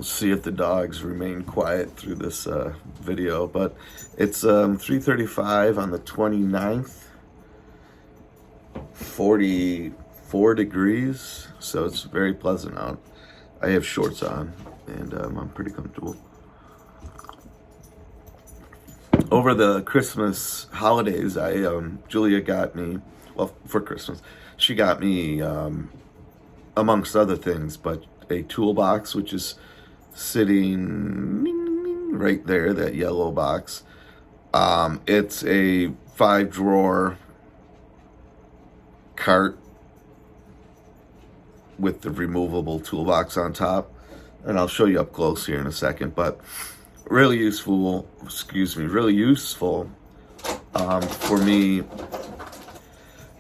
We'll see if the dogs remain quiet through this video, but it's 3:35 on the 29th, 44 degrees, so it's very pleasant out. I have shorts on, and I'm pretty comfortable. Over the Christmas holidays, Julia got me, well, for Christmas, she got me, amongst other things, but a toolbox, which is sitting right there, that yellow box. It's a 5-drawer cart with the removable toolbox on top, and I'll show you up close here in a second, but really useful, really useful for me,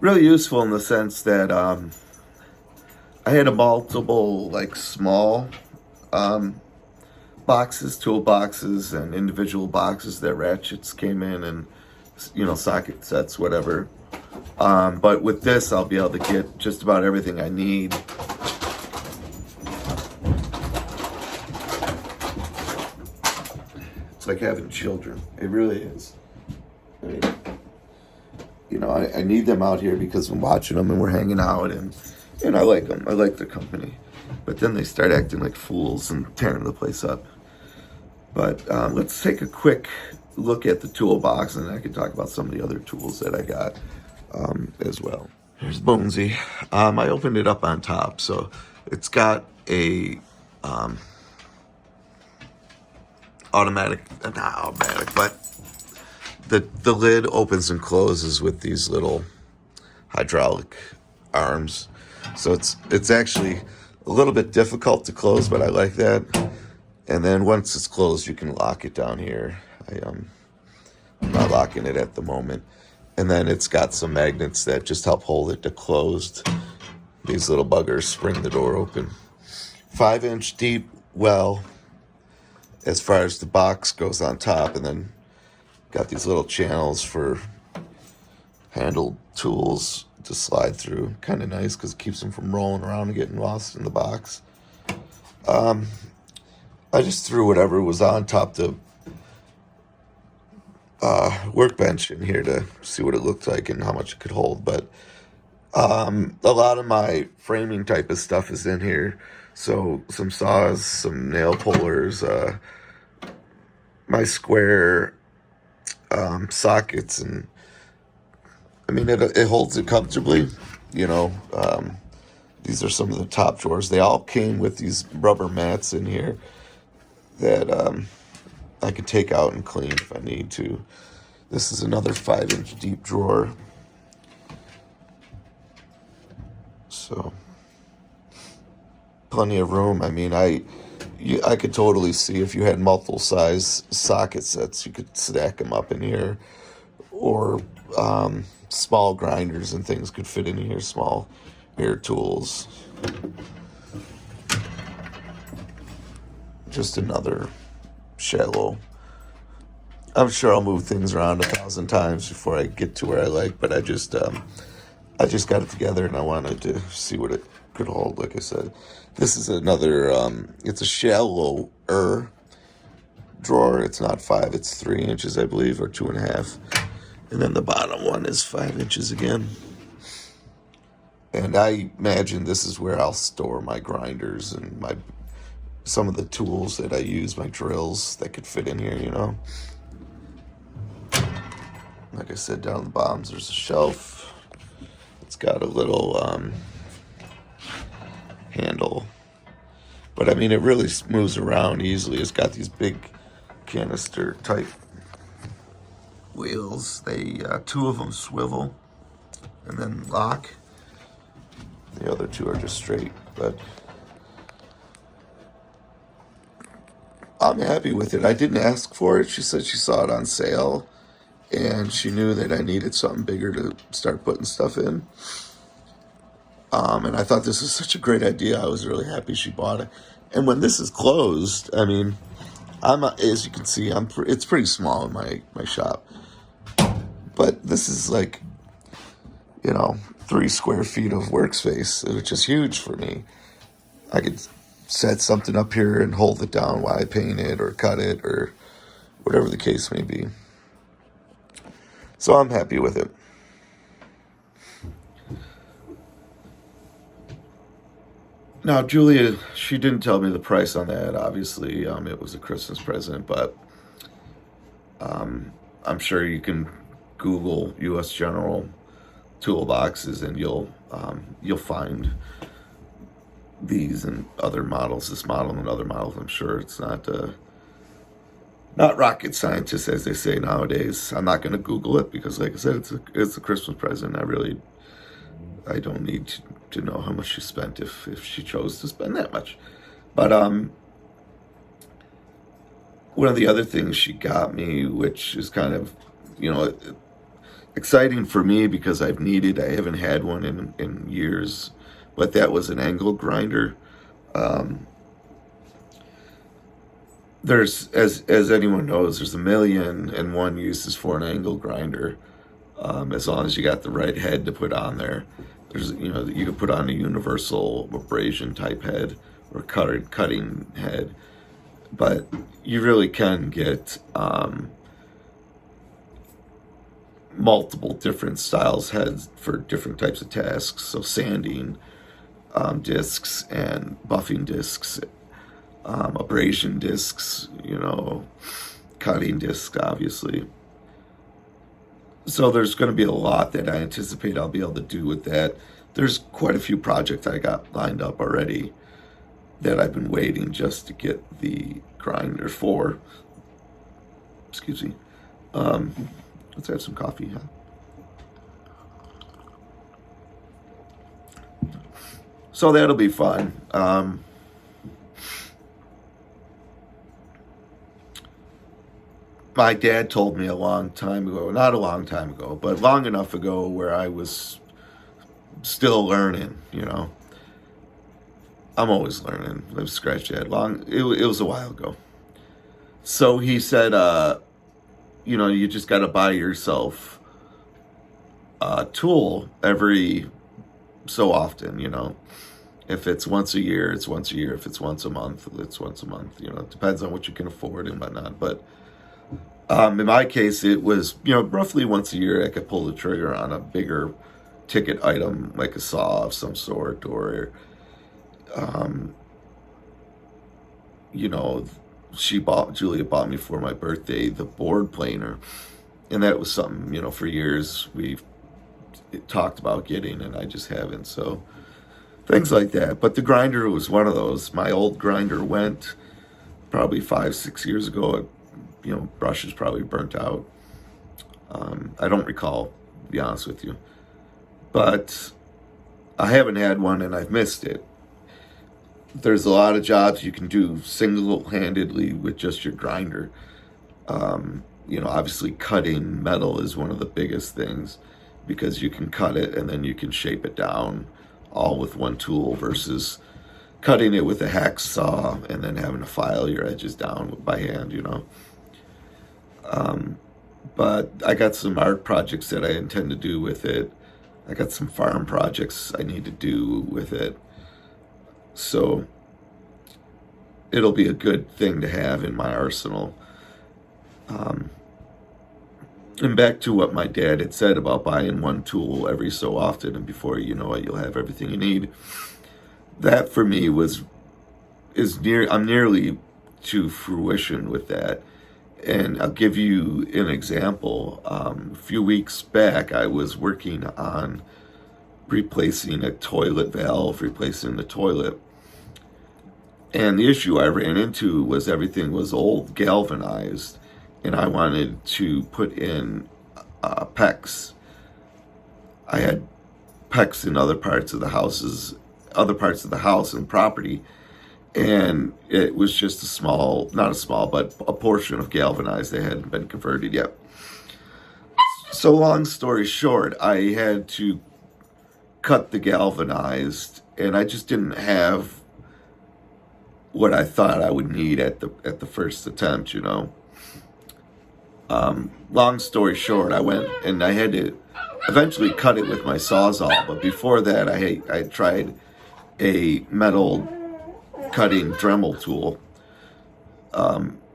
really useful in the sense that I had a multiple like small boxes, tool boxes, and individual boxes that ratchets came in, and socket sets, whatever. But with this, I'll be able to get just about everything I need. It's like having children. It really is. I mean, I need them out here because I'm watching them and we're hanging out, and I like them. I like their company. But then they start acting like fools and tearing the place up. But let's take a quick look at the toolbox, and then I can talk about some of the other tools that I got as well. Here's Bonesy. I opened it up on top, so it's got a not automatic, but the lid opens and closes with these little hydraulic arms. So it's actually a little bit difficult to close, but I like that. And then once it's closed, you can lock it down here. I'm not locking it at the moment. And then it's got some magnets that just help hold it to closed. These little buggers spring the door open. 5-inch deep well as far as the box goes on top, and then got these little channels for handled tools to slide through. Kind of nice because it keeps them from rolling around and getting lost in the box. I just threw whatever was on top the workbench in here to see what it looked like and how much it could hold. But a lot of my framing type of stuff is in here. So some saws, some nail pullers, my square sockets, and I mean, it holds it comfortably. These are some of the top drawers. They all came with these rubber mats in here that I could take out and clean if I need to. This is another 5-inch deep drawer. So plenty of room. I mean, I could totally see if you had multiple size socket sets, you could stack them up in here, or small grinders and things could fit in here, small air tools. Just another shallow. I'm sure I'll move things around 1,000 times before I get to where I like, but I just got it together and I wanted to see what it could hold. Like I said, this is another, it's a shallower drawer. It's not 5, it's 3 inches, I believe, or 2.5. And then the bottom one is 5 inches again. And I imagine this is where I'll store my grinders and some of the tools that I use, my drills that could fit in here, Like I said, down the bottoms there's a shelf. It's got a little handle. But I mean, it really moves around easily. It's got these big canister type wheels. They 2 of them swivel and then lock. The other 2 are just straight, but I'm happy with it. I didn't ask for it. She said she saw it on sale, and she knew that I needed something bigger to start putting stuff in. And I thought this was such a great idea. I was really happy she bought it. And when this is closed, I mean, as you can see, it's pretty small in my shop. But this is like, 3 square feet of workspace, which is huge for me. I could set something up here and hold it down while I paint it or cut it or whatever the case may be. So I'm happy with it. Now, Julia, she didn't tell me the price on that. Obviously, it was a Christmas present, but I'm sure you can Google U.S. General toolboxes and you'll find these and other models, this model and other models. I'm sure it's not rocket scientists, as they say nowadays. I'm not going to Google it because, like I said, it's a Christmas present. I don't need to know how much she spent if she chose to spend that much. But one of the other things she got me, which is kind of, exciting for me because I haven't had one in years, but that was an angle grinder. There's, as anyone knows, there's 1,000,001 uses for an angle grinder. As long as you got the right head to put on there. There's, you could put on a universal abrasion type head or cutting head, but you really can get multiple different styles heads for different types of tasks. So sanding discs and buffing discs, abrasion discs, cutting discs, obviously. So there's going to be a lot that I anticipate I'll be able to do with that. There's quite a few projects I got lined up already that I've been waiting just to get the grinder for. Excuse me. Let's have some coffee, huh? So that'll be fun. My dad told me a long time ago, not a long time ago, but long enough ago where I was still learning, I'm always learning. I've scratched that long. It was a while ago. So he said, you just got to buy yourself a tool every so often, If it's once a year, it's once a year. If it's once a month, it's once a month. It depends on what you can afford and whatnot. But in my case, it was, roughly once a year I could pull the trigger on a bigger ticket item like a saw of some sort or, Julia bought me for my birthday the board planer. And that was something, for years we've talked about getting and I just haven't. So things like that. But the grinder was one of those. My old grinder went probably 5-6 years ago. Brushes probably burnt out. I don't recall, to be honest with you. But I haven't had one and I've missed it. There's a lot of jobs you can do single-handedly with just your grinder. Obviously cutting metal is one of the biggest things because you can cut it and then you can shape it down all with one tool versus cutting it with a hacksaw and then having to file your edges down by hand, But I got some art projects that I intend to do with it. I got some farm projects I need to do with it. So it'll be a good thing to have in my arsenal. And back to what my dad had said about buying one tool every so often, and before you know it, you'll have everything you need. That for me I'm nearly to fruition with that. And I'll give you an example. A few weeks back, I was working on replacing a toilet valve, replacing the toilet. And the issue I ran into was everything was old galvanized, and I wanted to put in PEX. I had PEX in other parts of the house and property, and it was just but a portion of galvanized that hadn't been converted yet. So long story short, I had to cut the galvanized, and I just didn't have what I thought I would need at the first attempt, Long story short, I went and I had to eventually cut it with my Sawzall, but before that I tried a metal cutting Dremel tool,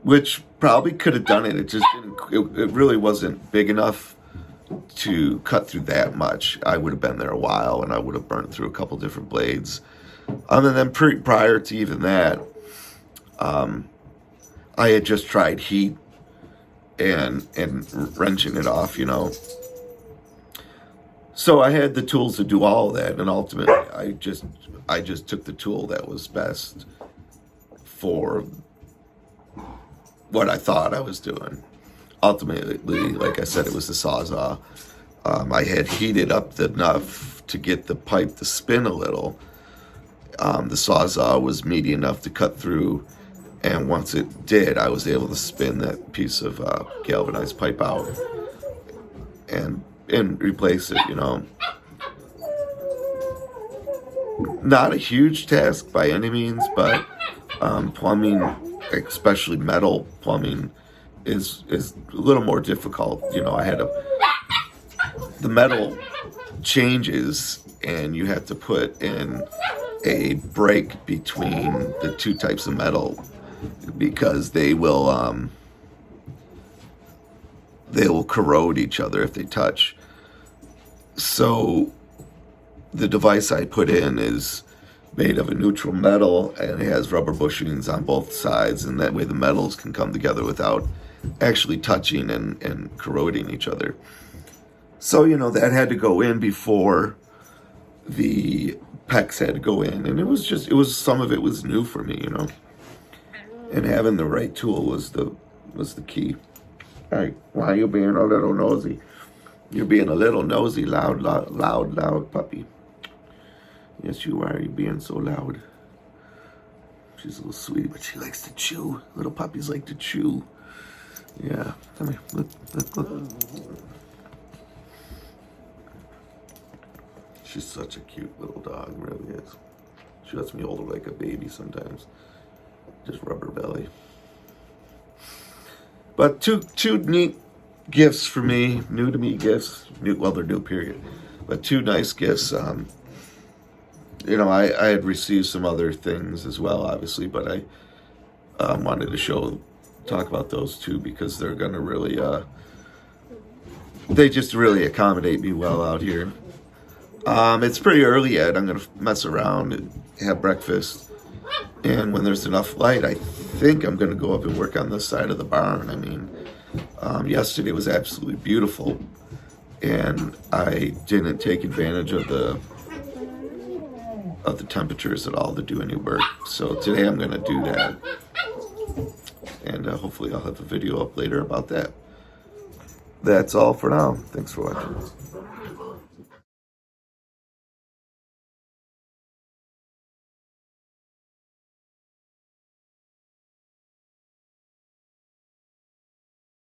which probably could have done it. It just didn't, it really wasn't big enough to cut through that much. I would have been there a while, and I would have burnt through a couple different blades. And then prior to even that, I had just tried heat and wrenching it off, you know. So I had the tools to do all of that, and ultimately I just took the tool that was best for what I thought I was doing. Ultimately, like I said, it was the Sawzall. I had heated up enough to get the pipe to spin a little. The Sawzall was meaty enough to cut through, and once it did, I was able to spin that piece of galvanized pipe out and replace it, you know. Not a huge task by any means, but plumbing, especially metal plumbing, is a little more difficult. You know, the metal changes, and you have to put in a break between the two types of metal, because they will corrode each other if they touch. So the device I put in is made of a neutral metal, and it has rubber bushings on both sides, and that way the metals can come together without actually touching and corroding each other. So, you know, that had to go in before the PEX had to go in, and some of it was new for me, you know. And having the right tool was the key. Hey, why are you being a little nosy? You're being a little nosy, loud puppy. Yes, you are. You're being so loud. She's a little sweetie, but she likes to chew. Little puppies like to chew. Yeah, come here. Look. She's such a cute little dog, really is. She lets me hold her like a baby sometimes. Just rub her belly. But two neat gifts for me, new to me gifts. They're new, period. But two nice gifts. You know, I had received some other things as well, obviously, but I wanted to talk about those two, because they're going to really, they just really accommodate me well out here. It's pretty early yet. I'm going to mess around and have breakfast. And when there's enough light, I think I'm going to go up and work on this side of the barn. I mean, yesterday was absolutely beautiful, and I didn't take advantage of the temperatures at all to do any work. So today I'm going to do that, and hopefully I'll have a video up later about that. That's all for now. Thanks for watching.